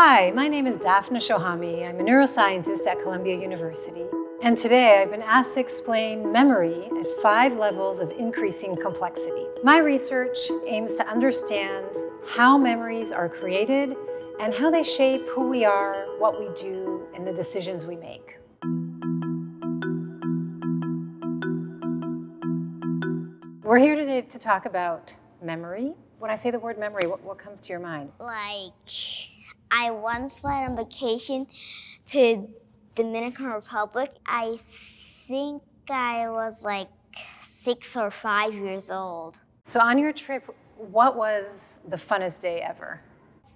Hi, my name is Daphna Shohami. I'm a neuroscientist at Columbia University. And today I've been asked to explain memory at 5 levels of increasing complexity. My research aims to understand how memories are created and how they shape who we are, what we do, and the decisions we make. We're here today to talk about memory. When I say the word memory, what comes to your mind? I once went on vacation to Dominican Republic. I think I was like 6 or 5 years old. So on your trip, what was the funnest day ever?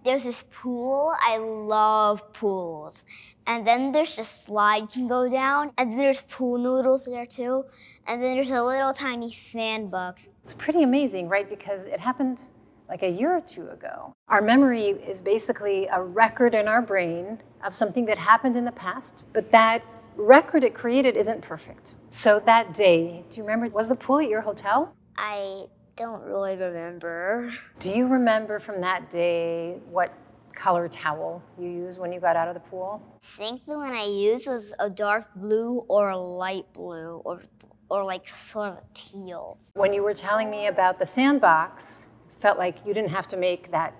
There's this pool. I love pools. And then there's a slide you can go down. And then there's pool noodles there too. And then there's a little tiny sandbox. It's pretty amazing, right? Because it happened like a year or two ago. Our memory is basically a record in our brain of something that happened in the past, but that record it created isn't perfect. So that day, do you remember, was the pool at your hotel? I don't really remember. Do you remember from that day what color towel you used when you got out of the pool? I think the one I used was a dark blue or a light blue or like sort of a teal. When you were telling me about the sandbox, it felt like you didn't have to make that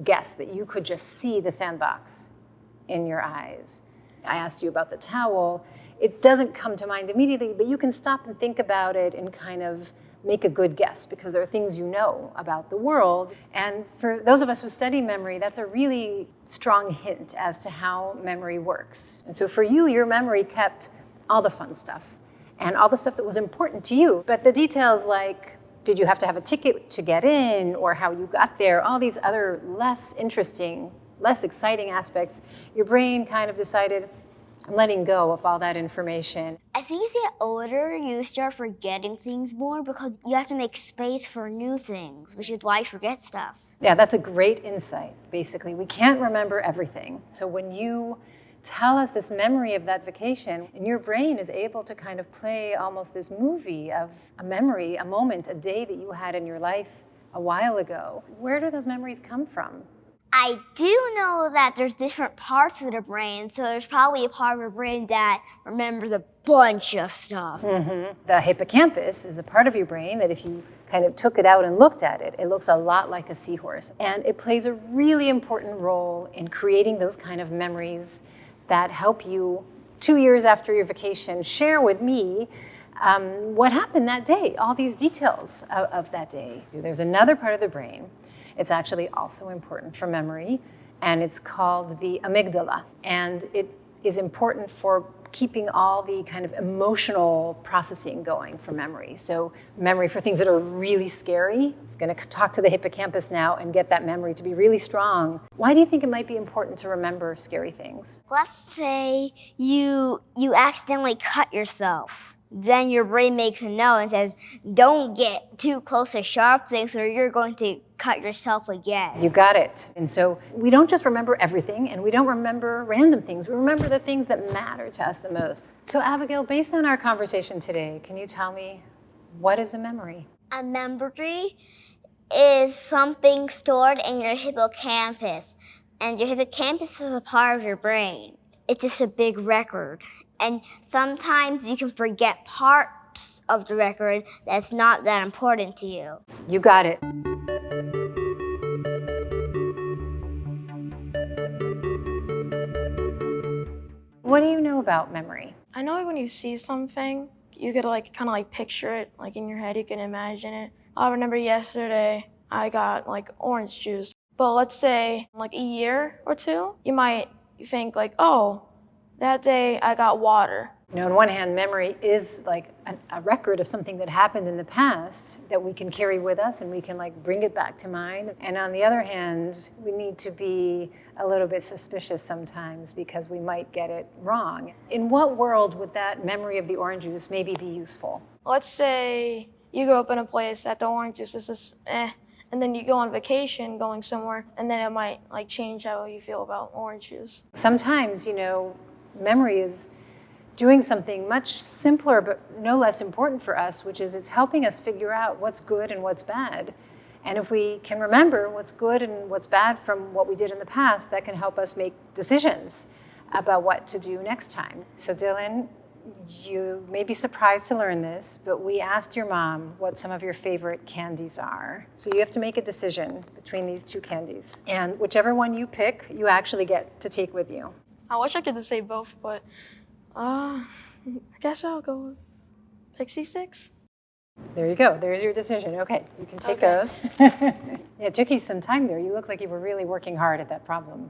guess, that you could just see the sandbox in your eyes. I asked you about the towel. It doesn't come to mind immediately, but you can stop and think about it and kind of make a good guess because there are things you know about the world. And for those of us who study memory, that's a really strong hint as to how memory works. And so for you, your memory kept all the fun stuff and all the stuff that was important to you. But the details like, did you have to have a ticket to get in or how you got there, all these other less interesting, less exciting aspects, your brain kind of decided, I'm letting go of all that information. I think as you get older, you start forgetting things more because you have to make space for new things, which is why you forget stuff. Yeah, that's a great insight, basically. We can't remember everything. So when you tell us this memory of that vacation, and your brain is able to kind of play almost this movie of a memory, a moment, a day that you had in your life a while ago. Where do those memories come from? I do know that there's different parts of the brain, so there's probably a part of your brain that remembers a bunch of stuff. The hippocampus is a part of your brain that if you kind of took it out and looked at it, it looks a lot like a seahorse. And it plays a really important role in creating those kind of memories that help you 2 years after your vacation share with me what happened that day, all these details of that day. There's another part of the brain. It's actually also important for memory, and it's called the amygdala. And it is important for keeping all the kind of emotional processing going for memory. So memory for things that are really scary, it's going to talk to the hippocampus now and get that memory to be really strong. Why do you think it might be important to remember scary things? Let's say you accidentally cut yourself. Then your brain makes a note and says, don't get too close to sharp things or you're going to cut yourself again. You got it. And so we don't just remember everything and we don't remember random things. We remember the things that matter to us the most. So Abigail, based on our conversation today, can you tell me what is a memory? A memory is something stored in your hippocampus. And your hippocampus is a part of your brain. It's just a big record. And sometimes you can forget parts of the record that's not that important to you. You got it. What do you know about memory? I know when you see something, you could kind of picture it in your head, you can imagine it. I remember yesterday I got orange juice. But let's say a year or two, you might think oh, that day I got water. You know, on one hand, memory is like a record of something that happened in the past that we can carry with us and we can bring it back to mind. And on the other hand, we need to be a little bit suspicious sometimes because we might get it wrong. In what world would that memory of the orange juice maybe be useful? Let's say you grow up in a place that the orange juice is just and then you go on vacation going somewhere and then it might change how you feel about orange juice. Sometimes, memory is doing something much simpler but no less important for us, which is it's helping us figure out what's good and what's bad. And if we can remember what's good and what's bad from what we did in the past, that can help us make decisions about what to do next time. So Dylan, you may be surprised to learn this, but we asked your mom what some of your favorite candies are. So you have to make a decision between these two candies. And whichever one you pick, you actually get to take with you. I wish I could say both, but I guess I'll go with Pixie Sticks. There you go. There's your decision. Okay, you can take those. It took you some time there. You look like you were really working hard at that problem.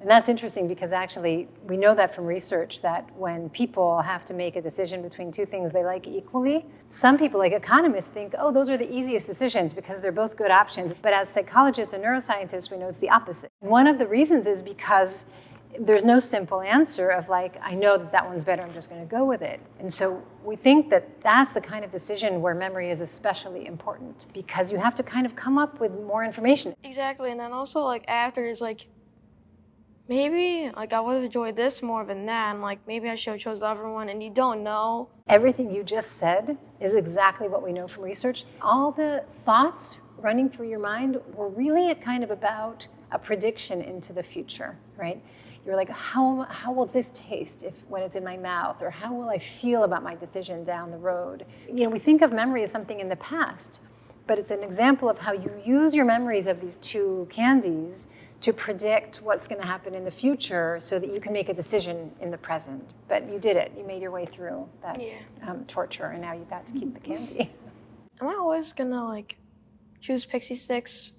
And that's interesting because actually we know that from research that when people have to make a decision between two things they like equally, some people, like economists, think, oh, those are the easiest decisions because they're both good options. But as psychologists and neuroscientists, we know it's the opposite. And one of the reasons is because there's no simple answer of like, I know that that one's better, I'm just going to go with it. And so we think that that's the kind of decision where memory is especially important because you have to kind of come up with more information. Exactly, and then also like after is like, maybe like I would have enjoyed this more than that, and like maybe I should have chose the other one, and you don't know. Everything you just said is exactly what we know from research. All the thoughts running through your mind were really kind of about a prediction into the future, right? You're like, how will this taste when it's in my mouth? Or how will I feel about my decision down the road? You know, we think of memory as something in the past, but it's an example of how you use your memories of these two candies to predict what's going to happen in the future so that you can make a decision in the present. But you did it. You made your way through that torture, and now you got to keep the candy. Am I always gonna like choose Pixie Sticks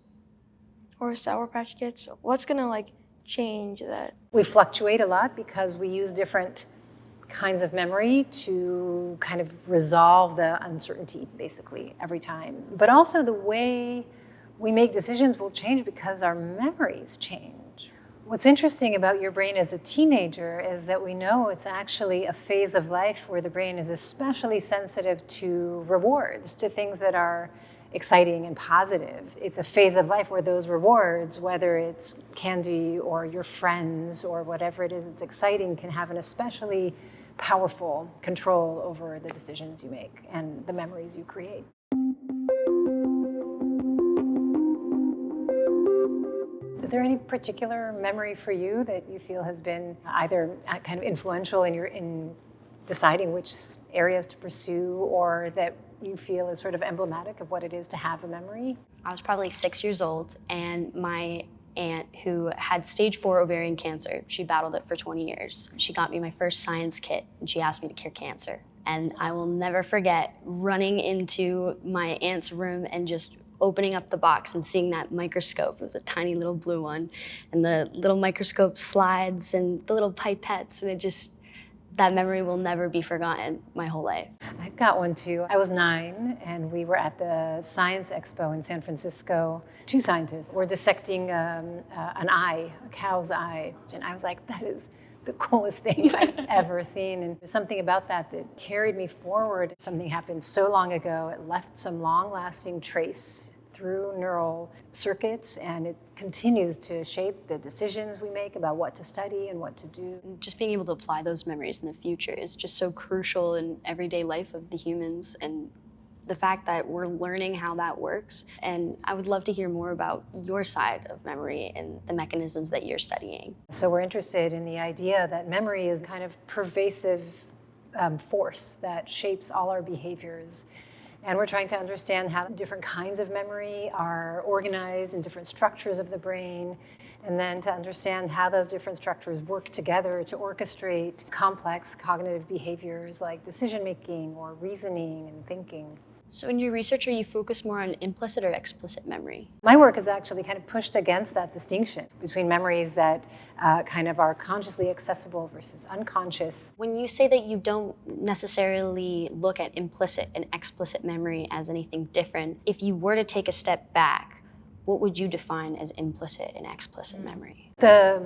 or Sour Patch Kids? What's gonna like change that? We fluctuate a lot because we use different kinds of memory to kind of resolve the uncertainty, basically, every time. But also the way we make decisions will change because our memories change. What's interesting about your brain as a teenager is that we know it's actually a phase of life where the brain is especially sensitive to rewards, to things that are exciting and positive. It's a phase of life where those rewards, whether it's candy or your friends or whatever it is that's exciting, can have an especially powerful control over the decisions you make and the memories you create. Is there any particular memory for you that you feel has been either kind of influential in deciding which areas to pursue, or that you feel is sort of emblematic of what it is to have a memory? I was probably 6 years old, and my aunt, who had stage 4 ovarian cancer, she battled it for 20 years. She got me my first science kit, and she asked me to cure cancer. And I will never forget running into my aunt's room and just opening up the box and seeing that microscope. It was a tiny little blue one, and the little microscope slides and the little pipettes, and it just, that memory will never be forgotten my whole life. I've got one too. I was 9 and we were at the Science Expo in San Francisco. 2 scientists were dissecting an eye, a cow's eye. And I was like, that is the coolest thing I've ever seen. And there's something about that that carried me forward. Something happened so long ago, it left some long-lasting trace through neural circuits, and it continues to shape the decisions we make about what to study and what to do. Just being able to apply those memories in the future is just so crucial in everyday life of the humans, and the fact that we're learning how that works. And I would love to hear more about your side of memory and the mechanisms that you're studying. So we're interested in the idea that memory is kind of pervasive force that shapes all our behaviors. And we're trying to understand how different kinds of memory are organized in different structures of the brain, and then to understand how those different structures work together to orchestrate complex cognitive behaviors like decision-making or reasoning and thinking. So in your research, are you focused more on implicit or explicit memory? My work has actually kind of pushed against that distinction between memories that kind of are consciously accessible versus unconscious. When you say that you don't necessarily look at implicit and explicit memory as anything different, if you were to take a step back, what would you define as implicit and explicit memory? The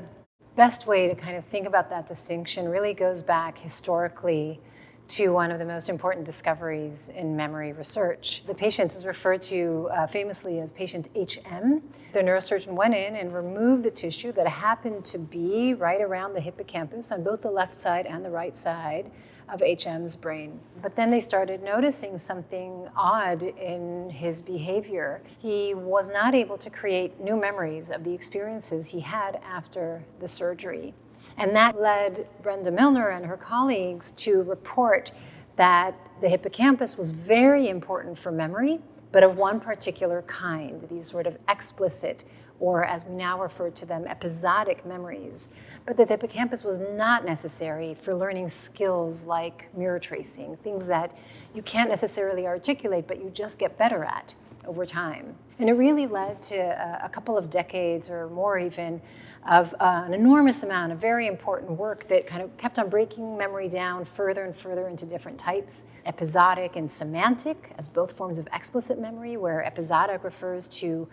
best way to kind of think about that distinction really goes back historically to one of the most important discoveries in memory research. The patient is referred to famously as patient HM. The neurosurgeon went in and removed the tissue that happened to be right around the hippocampus on both the left side and the right side of HM's brain. But then they started noticing something odd in his behavior. He was not able to create new memories of the experiences he had after the surgery. And that led Brenda Milner and her colleagues to report that the hippocampus was very important for memory, but of one particular kind, these sort of explicit, or as we now refer to them, episodic memories. But that the hippocampus was not necessary for learning skills like mirror tracing, things that you can't necessarily articulate, but you just get better at over time. And it really led to a couple of decades or more even of an enormous amount of very important work that kind of kept on breaking memory down further and further into different types, episodic and semantic as both forms of explicit memory, where episodic refers to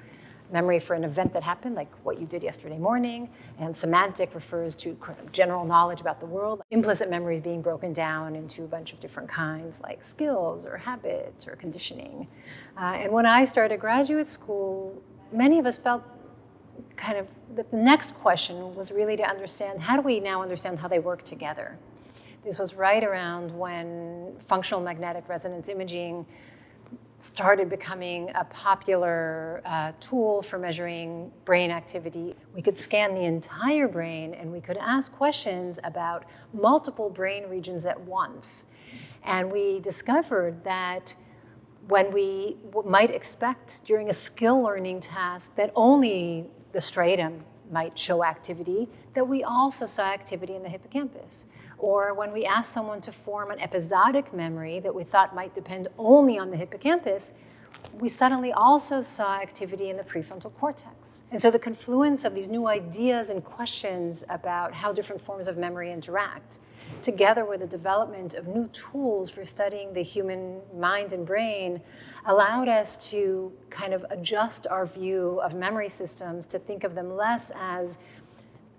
memory for an event that happened, like what you did yesterday morning, and semantic refers to general knowledge about the world. Implicit memory is being broken down into a bunch of different kinds, like skills or habits or conditioning. And when I started graduate school, many of us felt kind of that the next question was really to understand, how do we now understand how they work together? This was right around when functional magnetic resonance imaging started becoming a popular tool for measuring brain activity. We could scan the entire brain and we could ask questions about multiple brain regions at once. And we discovered that when we might expect during a skill learning task that only the striatum might show activity, that we also saw activity in the hippocampus. Or when we asked someone to form an episodic memory that we thought might depend only on the hippocampus, we suddenly also saw activity in the prefrontal cortex. And so the confluence of these new ideas and questions about how different forms of memory interact, together with the development of new tools for studying the human mind and brain, allowed us to kind of adjust our view of memory systems to think of them less as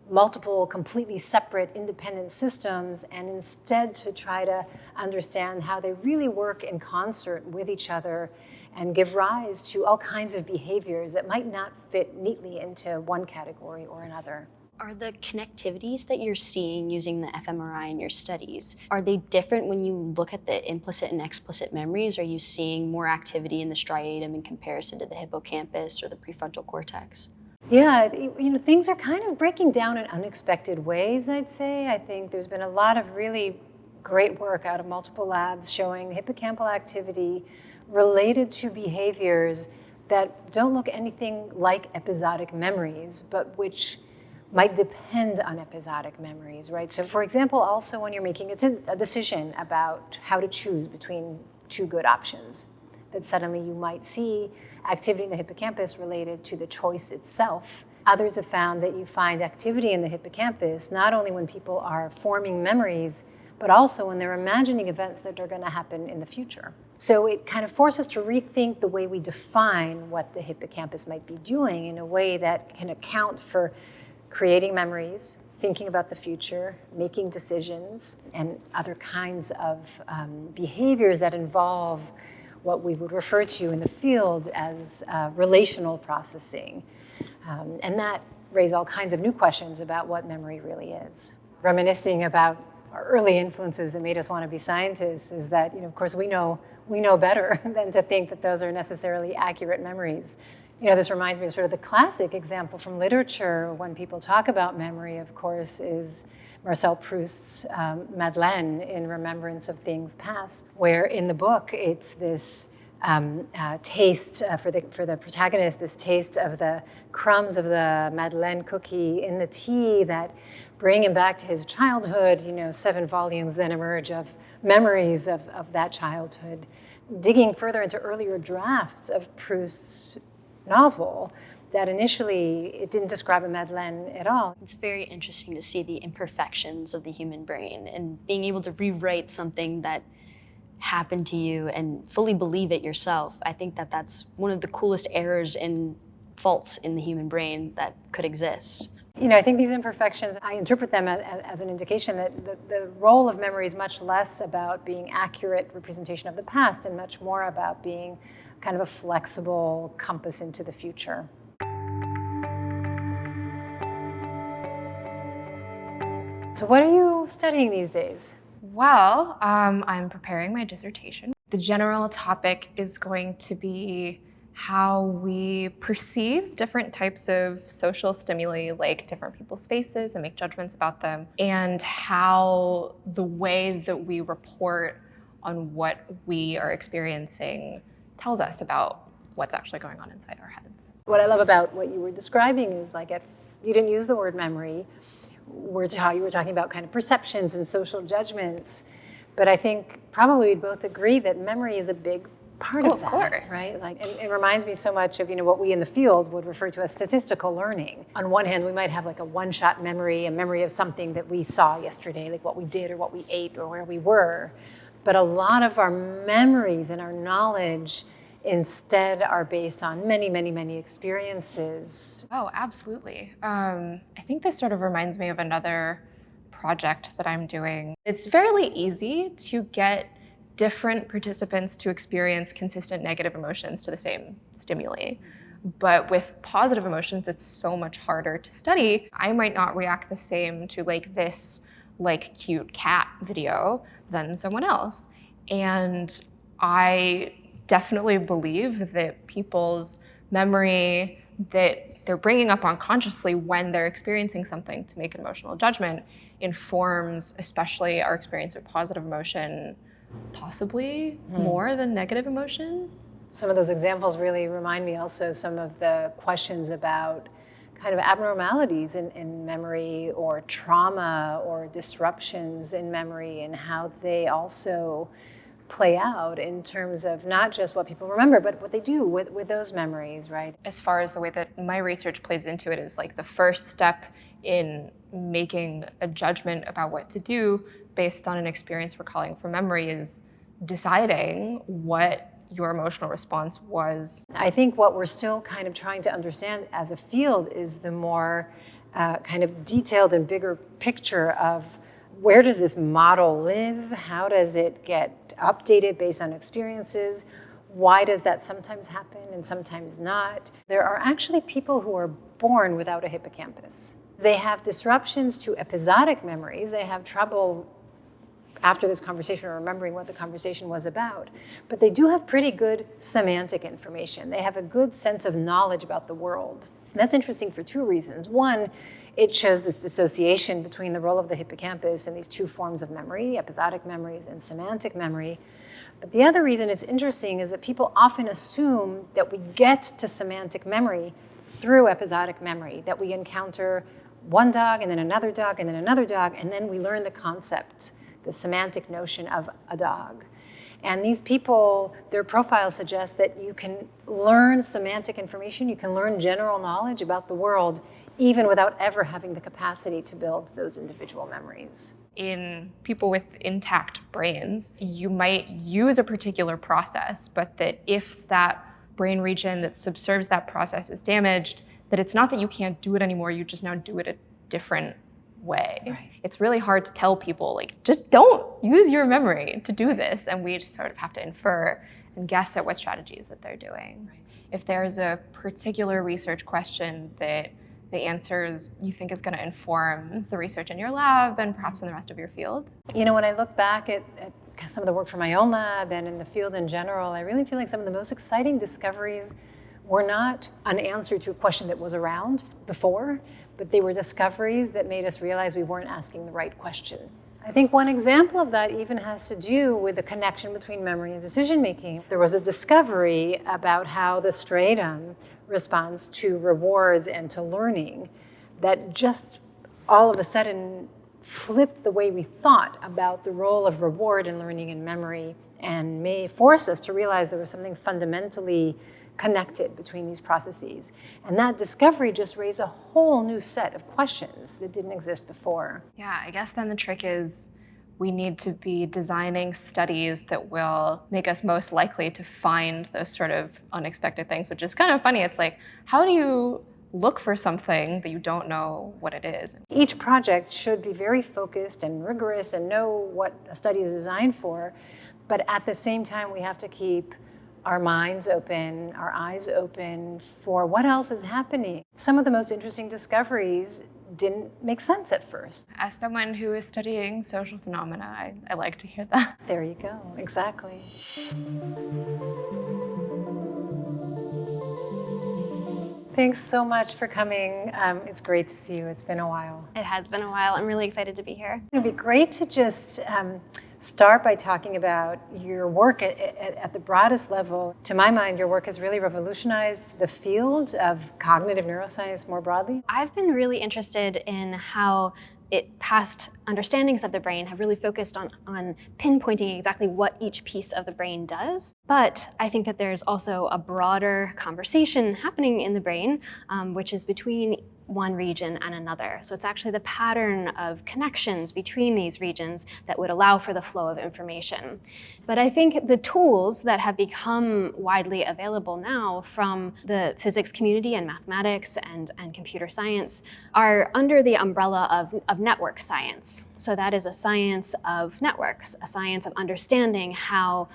multiple completely separate independent systems, and instead to try to understand how they really work in concert with each other and give rise to all kinds of behaviors that might not fit neatly into one category or another. Are the connectivities that you're seeing using the fMRI in your studies, are they different when you look at the implicit and explicit memories? Are you seeing more activity in the striatum in comparison to the hippocampus or the prefrontal cortex? Yeah, things are kind of breaking down in unexpected ways, I'd say. I think there's been a lot of really great work out of multiple labs showing hippocampal activity related to behaviors that don't look anything like episodic memories, but which might depend on episodic memories, right? So for example, also when you're making a decision about how to choose between two good options, that suddenly you might see activity in the hippocampus related to the choice itself. Others have found that you find activity in the hippocampus not only when people are forming memories, but also when they're imagining events that are going to happen in the future. So it kind of forces us to rethink the way we define what the hippocampus might be doing in a way that can account for creating memories, thinking about the future, making decisions, and other kinds of behaviors that involve what we would refer to in the field as relational processing. And that raised all kinds of new questions about what memory really is. Reminiscing about our early influences that made us want to be scientists is that, of course, we know better than to think that those are necessarily accurate memories. This reminds me of sort of the classic example from literature when people talk about memory, of course, is Marcel Proust's Madeleine in Remembrance of Things Past, where in the book it's this taste for the protagonist, this taste of the crumbs of the Madeleine cookie in the tea that bring him back to his childhood. 7 volumes then emerge of memories of that childhood. Digging further into earlier drafts of Proust's novel, that initially it didn't describe a Madeleine at all. It's very interesting to see the imperfections of the human brain and being able to rewrite something that happened to you and fully believe it yourself. I think that that's one of the coolest errors and faults in the human brain that could exist. I think these imperfections, I interpret them as an indication that the role of memory is much less about being accurate representation of the past and much more about being kind of a flexible compass into the future. So what are you studying these days? Well, I'm preparing my dissertation. The general topic is going to be how we perceive different types of social stimuli, like different people's faces, and make judgments about them, and how the way that we report on what we are experiencing tells us about what's actually going on inside our heads. What I love about what you were describing is like you didn't use the word memory. You were talking about kind of perceptions and social judgments. But I think probably we'd both agree that memory is a big part of that, course. right? Like, and it reminds me so much of what we in the field would refer to as statistical learning. On one hand, we might have like a one-shot memory, a memory of something that we saw yesterday, like what we did or what we ate or where we were. But a lot of our memories and our knowledge instead are based on many, many, many experiences. Oh, absolutely. I think this sort of reminds me of another project that I'm doing. It's fairly easy to get different participants to experience consistent negative emotions to the same stimuli. But with positive emotions, it's so much harder to study. I might not react the same to this cute cat video than someone else. And I definitely believe that people's memory that they're bringing up unconsciously when they're experiencing something to make an emotional judgment informs especially our experience of positive emotion possibly more than negative emotion. Some of those examples really remind me also some of the questions about kind of abnormalities in memory or trauma or disruptions in memory and how they also play out in terms of not just what people remember, but what they do with those memories, right? As far as the way that my research plays into it is the first step in making a judgment about what to do based on an experience recalling from memory is deciding what your emotional response was. I think what we're still kind of trying to understand as a field is the more kind of detailed and bigger picture of where does this model live? How does it get updated based on experiences? Why does that sometimes happen and sometimes not? There are actually people who are born without a hippocampus. They have disruptions to episodic memories. They have trouble after this conversation remembering what the conversation was about. But they do have pretty good semantic information. They have a good sense of knowledge about the world. And that's interesting for two reasons. One, it shows this dissociation between the role of the hippocampus and these two forms of memory, episodic memories and semantic memory. But the other reason it's interesting is that people often assume that we get to semantic memory through episodic memory, that we encounter one dog and then another dog and then another dog, and then we learn the concept, the semantic notion of a dog. And these people, their profiles suggest that you can learn semantic information, you can learn general knowledge about the world, even without ever having the capacity to build those individual memories. In people with intact brains, you might use a particular process, but that if that brain region that subserves that process is damaged, that it's not that you can't do it anymore, you just now do it a different way. Right. It's really hard to tell people, just don't use your memory to do this. And we just sort of have to infer and guess at what strategies that they're doing. Right. If there's a particular research question that the answers you think is going to inform the research in your lab and perhaps in the rest of your field. When I look back at some of the work from my own lab and in the field in general, I really feel like some of the most exciting discoveries were not an answer to a question that was around before, but they were discoveries that made us realize we weren't asking the right question. I think one example of that even has to do with the connection between memory and decision making. There was a discovery about how the striatum responds to rewards and to learning that just all of a sudden flipped the way we thought about the role of reward and learning and memory, and may force us to realize there was something fundamentally connected between these processes. And that discovery just raised a whole new set of questions that didn't exist before. Yeah, I guess then the trick is we need to be designing studies that will make us most likely to find those sort of unexpected things, which is kind of funny. It's how do you look for something that you don't know what it is? Each project should be very focused and rigorous and know what a study is designed for, but at the same time we have to keep our minds open, our eyes open for what else is happening. Some of the most interesting discoveries didn't make sense at first. As someone who is studying social phenomena, I like to hear that. There you go, exactly. Thanks so much for coming. It's great to see you. It's been a while. It has been a while. I'm really excited to be here. It'd be great to just start by talking about your work at the broadest level. To my mind, your work has really revolutionized the field of cognitive neuroscience more broadly. I've been really interested in how past understandings of the brain have really focused on pinpointing exactly what each piece of the brain does. But I think that there's also a broader conversation happening in the brain, which is between one region and another. So it's actually the pattern of connections between these regions that would allow for the flow of information. But I think the tools that have become widely available now from the physics community and mathematics and computer science are under the umbrella of network science. So that is a science of networks, a science of understanding how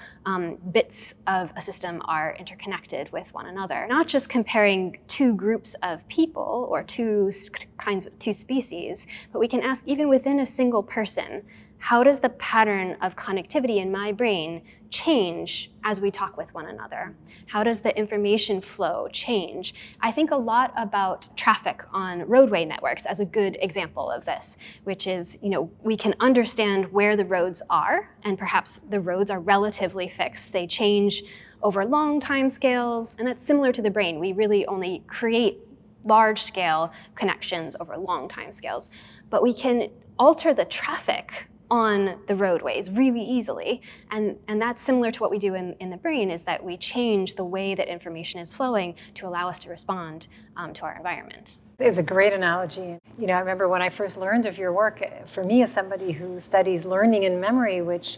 bits of a system are interconnected with one another. Not just comparing two groups of people or two species, but we can ask even within a single person, how does the pattern of connectivity in my brain change as we talk with one another? How does the information flow change? I think a lot about traffic on roadway networks as a good example of this, which is, we can understand where the roads are, and perhaps the roads are relatively fixed. They change over long time scales, and that's similar to the brain. We really only create large-scale connections over long time scales, but we can alter the traffic on the roadways really easily. And that's similar to what we do in the brain, is that we change the way that information is flowing to allow us to respond to our environment. It's a great analogy. I remember when I first learned of your work, for me as somebody who studies learning and memory, which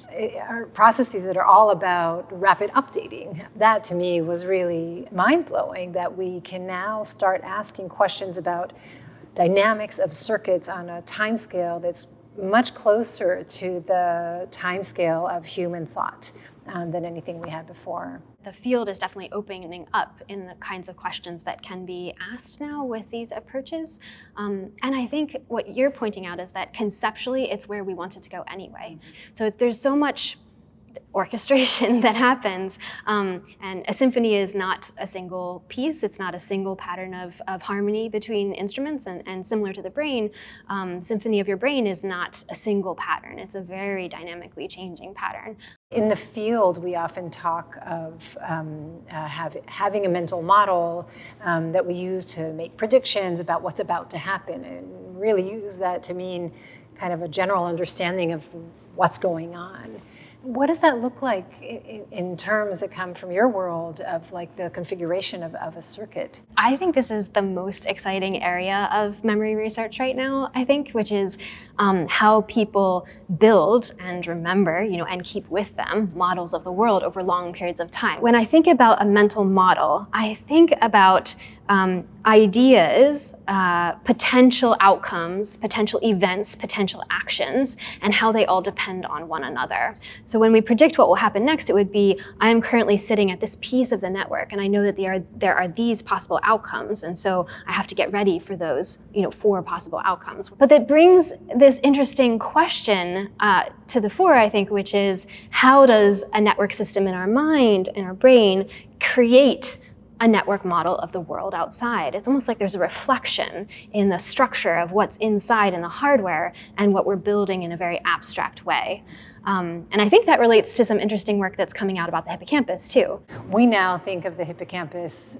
are processes that are all about rapid updating, that to me was really mind-blowing, that we can now start asking questions about dynamics of circuits on a timescale that's much closer to the timescale of human thought than anything we had before. The field is definitely opening up in the kinds of questions that can be asked now with these approaches. And I think what you're pointing out is that conceptually, it's where we want it to go anyway. So there's so much orchestration that happens, and a symphony is not a single piece. It's not a single pattern of harmony between instruments, and similar to the brain, symphony of your brain is not a single pattern. It's a very dynamically changing pattern. In the field, we often talk of having a mental model that we use to make predictions about what's about to happen, and really use that to mean kind of a general understanding of what's going on. What does that look like in terms that come from your world of like the configuration of a circuit? I think this is the most exciting area of memory research right now, which is how people build and remember, and keep with them models of the world over long periods of time. When I think about a mental model, I think about ideas, potential outcomes, potential events, potential actions, and how they all depend on one another. So when we predict what will happen next, it would be, I am currently sitting at this piece of the network, and I know that there are these possible outcomes, and so I have to get ready for those, 4 possible outcomes. But that brings this interesting question to the fore, I think, which is, how does a network system in our mind, in our brain, create a network model of the world outside? It's almost like there's a reflection in the structure of what's inside in the hardware and what we're building in a very abstract way. And I think that relates to some interesting work that's coming out about the hippocampus too. We now think of the hippocampus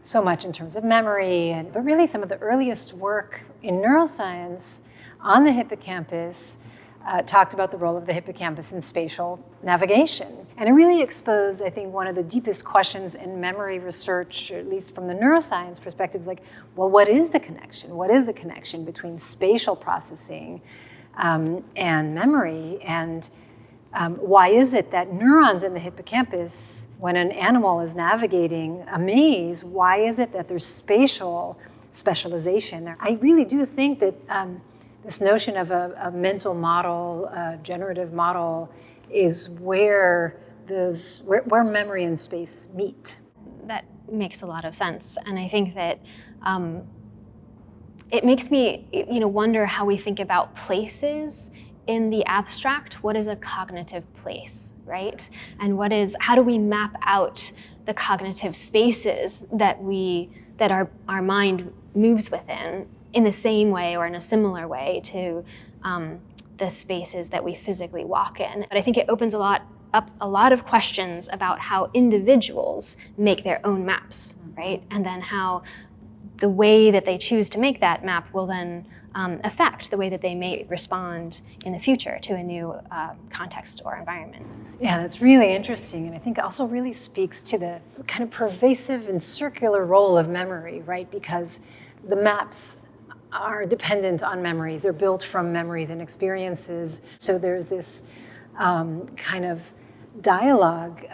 so much in terms of memory, but really some of the earliest work in neuroscience on the hippocampus talked about the role of the hippocampus in spatial navigation. And it really exposed, I think, one of the deepest questions in memory research, or at least from the neuroscience perspective, is like, well, what is the connection? What is the connection between spatial processing and memory? And why is it that neurons in the hippocampus, when an animal is navigating a maze, why is it that there's spatial specialization there? I really do think that this notion of a mental model, a generative model, is where memory and space meet. That makes a lot of sense. And I think that it makes me, wonder how we think about places in the abstract. What is a cognitive place, right? And how do we map out the cognitive spaces that our mind moves within in the same way or in a similar way to the spaces that we physically walk in. But I think it opens up a lot of questions about how individuals make their own maps, right? And then how the way that they choose to make that map will then affect the way that they may respond in the future to a new context or environment. Yeah, that's really interesting, and I think also really speaks to the kind of pervasive and circular role of memory, right? Because the maps are dependent on memories. They're built from memories and experiences. So there's this kind of dialogue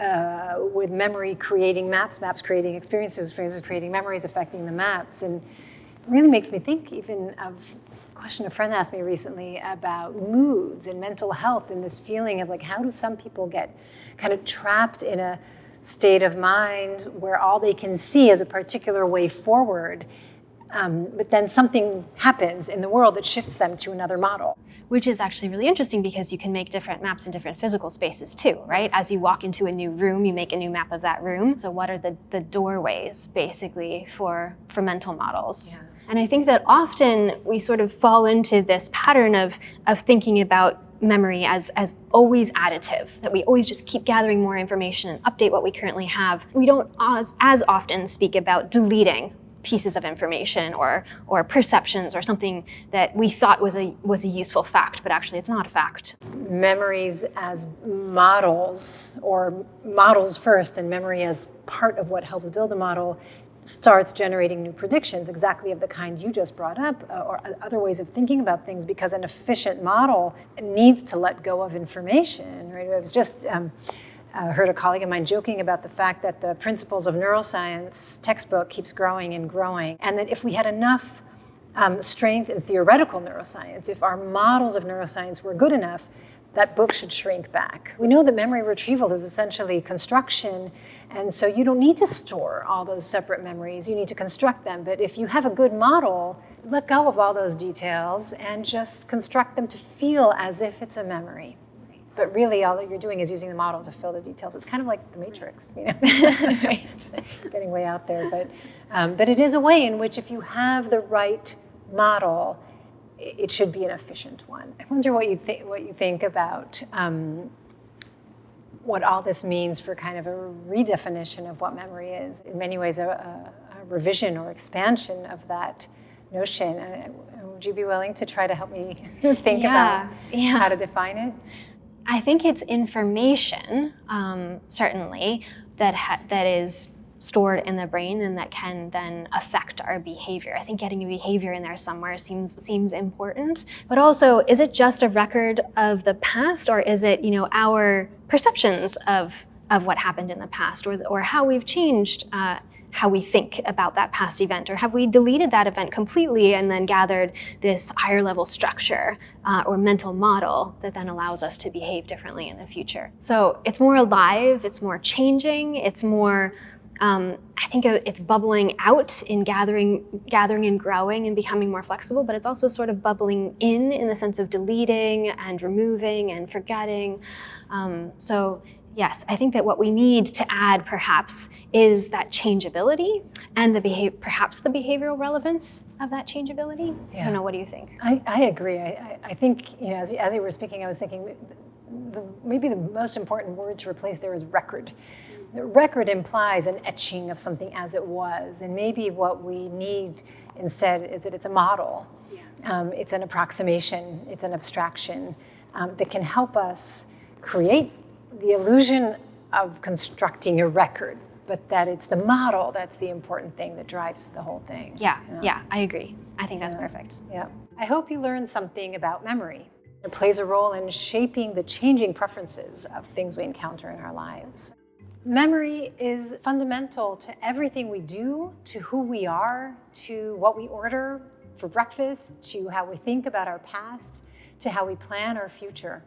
with memory creating maps, maps creating experiences, experiences creating memories, affecting the maps. And it really makes me think even of a question a friend asked me recently about moods and mental health and this feeling of like, how do some people get kind of trapped in a state of mind where all they can see is a particular way forward, but then something happens in the world that shifts them to another model. Which is actually really interesting because you can make different maps in different physical spaces too, right? As you walk into a new room, you make a new map of that room. So what are the doorways, basically, for mental models? Yeah. And I think that often we sort of fall into this pattern of thinking about memory as always additive, that we always just keep gathering more information and update what we currently have. We don't as often speak about deleting pieces of information or perceptions or something that we thought was a useful fact, but actually it's not a fact. Memories as models, or models first, and memory as part of what helps build a model, starts generating new predictions, exactly of the kind you just brought up, or other ways of thinking about things, because an efficient model needs to let go of information, right? I was just heard a colleague of mine joking about the fact that the Principles of Neuroscience textbook keeps growing and growing, and that if we had enough strength in theoretical neuroscience, if our models of neuroscience were good enough, that book should shrink back. We know that memory retrieval is essentially construction, and so you don't need to store all those separate memories, you need to construct them. But if you have a good model, let go of all those details and just construct them to feel as if it's a memory. But really, all that you're doing is using the model to fill the details. It's kind of like the Matrix, you know? Right. Getting way out there, but it is a way in which, if you have the right model, it should be an efficient one. I wonder what you think about what all this means for kind of a redefinition of what memory is. In many ways, a revision or expansion of that notion. Would you be willing to try to help me think about how to define it? I think it's information, certainly, that is stored in the brain and that can then affect our behavior. I think getting a behavior in there somewhere seems important. But also, is it just a record of the past, or is it, our perceptions of what happened in the past, or how we've changed how we think about that past event, or have we deleted that event completely and then gathered this higher level structure or mental model that then allows us to behave differently in the future? So it's more alive, it's more changing, it's more, I think it's bubbling out in gathering and growing and becoming more flexible, but it's also sort of bubbling in the sense of deleting and removing and forgetting. So yes, I think that what we need to add perhaps is that changeability and perhaps the behavioral relevance of that changeability. Yeah. I don't know, what do you think? I agree. I think, as you were speaking, I was thinking maybe the most important word to replace there is record. The record implies an etching of something as it was, and maybe what we need instead is that it's a model. Yeah. It's an approximation, it's an abstraction that can help us create the illusion of constructing a record, but that it's the model that's the important thing that drives the whole thing. Yeah, I agree. I think that's perfect. Yeah. I hope you learned something about memory. It plays a role in shaping the changing preferences of things we encounter in our lives. Memory is fundamental to everything we do, to who we are, to what we order for breakfast, to how we think about our past, to how we plan our future.